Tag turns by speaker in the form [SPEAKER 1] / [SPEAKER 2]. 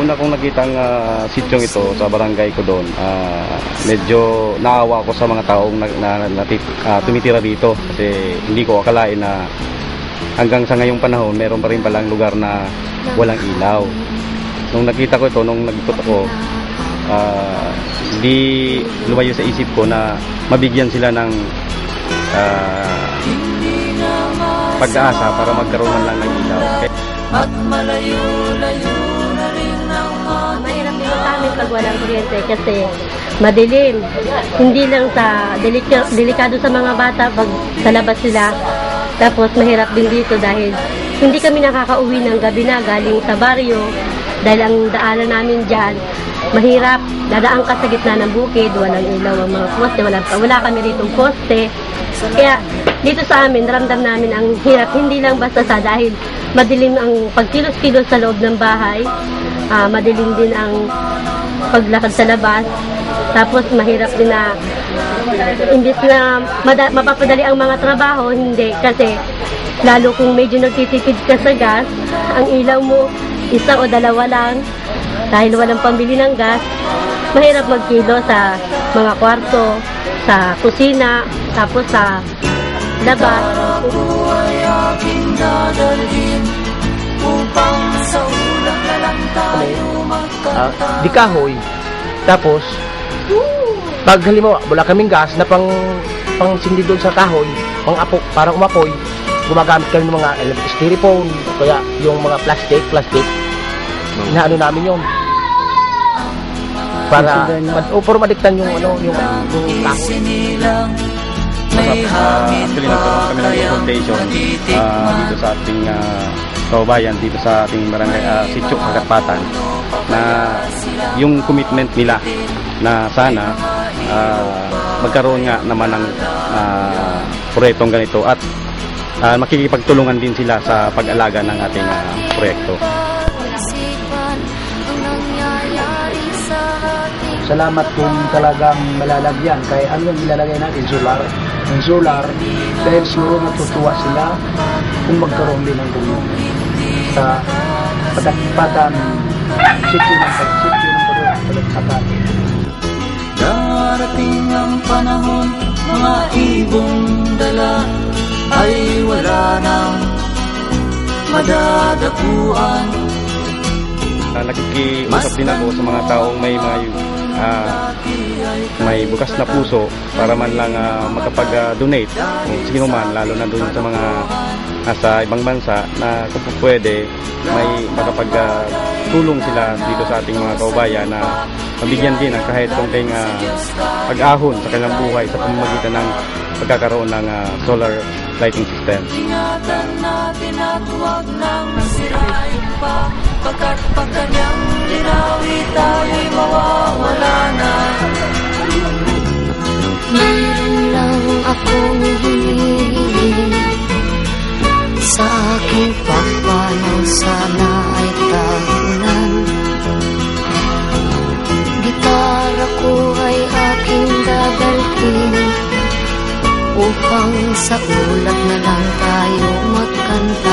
[SPEAKER 1] una kong nakitang sityong ito sa barangay ko doon, medyo naawa ko sa mga taong tumitira dito kasi hindi ko akalain na hanggang sa ngayong panahon meron pa rin palang lugar na walang ilaw. Nung nakita ko ito, nung nagpunta ako, hindi lumayo sa isip ko na mabigyan sila ng pag-asa para magkaroon man lang ng ilaw.
[SPEAKER 2] At malayo-layo na rin ang
[SPEAKER 3] mahirap din sa amin pag walang kuryente kasi madilim. Hindi lang sa delikado sa mga bata pag sa labas sila. Tapos mahirap din dito dahil hindi kami nakakauwi ng gabi na galing sa baryo dahil ang daanan namin dyan mahirap. Dadaan ka sa gitna ng bukid, walang ilaw ang mga poste, wala kami ritong poste. Kaya dito sa amin, ramdam namin ang hirap, hindi lang basta sa dahil madilim ang pagkilos-kilos sa loob ng bahay, madilim din ang paglakad sa labas, tapos mahirap din na imbis na mapapadali ang mga trabaho, hindi, kasi lalo kung medyo nagtitipid ka sa gas, ang ilaw mo isa o dalawa lang, dahil walang pambili ng gas, mahirap magkilo sa mga kwarto, sa kusina, tapos sa labas.
[SPEAKER 2] ay aking dadalhin upang sa ulap na lang tayo magkanta.
[SPEAKER 4] Di kahoy. Tapos, pag halimbawa, wala kaming gas na pang sindi doon sa kahoy, pang apo, para umapoy, gumagamit kami ng mga styrofoam, kaya yung mga plastic, inaano namin yun. Para madiktan yung kahoy.
[SPEAKER 2] Sinilang may hangin
[SPEAKER 1] Actually,
[SPEAKER 2] pa
[SPEAKER 1] nagkaroon kami ng
[SPEAKER 2] kayang
[SPEAKER 1] consultation
[SPEAKER 2] natitikman.
[SPEAKER 1] dito sa ating kababayan, dito sa ating barangay Sitio Agapatan, na yung commitment nila na sana magkaroon nga naman ng proyektong ganito at makikipagtulungan din sila sa pag-alaga ng ating proyekto.
[SPEAKER 5] Salamat kung talagang malalagyan. Kaya ano yung ilalagay natin? Solar. Yung solar, dahil siguro natutuwa sila kung magkaroon din ng kuryente sa Padakpatan, sityo ng Padakpatan.
[SPEAKER 2] Darating ang panahon, mga ibong dala ay wala nang madadapuan.
[SPEAKER 1] Nakikiusap din ako sa mga taong may bukas na puso para man lang makapag-donate kung sino man, lalo na doon sa mga nasa ibang bansa, na kung pwede may makapag-tulong sila dito sa ating mga kababayan na mabigyan din ng kahit konting pag-ahon sa kanilang buhay sa pamamagitan ng pagkakaroon ng solar lighting system.
[SPEAKER 2] Ingatan natin at huwag nang nasirain pa, pagkat pag kanyang linawi tayo'y mawawala na.
[SPEAKER 6] Meron lang akong hinihiling, sa aking pagpanaw sana ay tahanan. Gitara ko ay aking dadalhin upang sa ulap na lang tayo magkanta.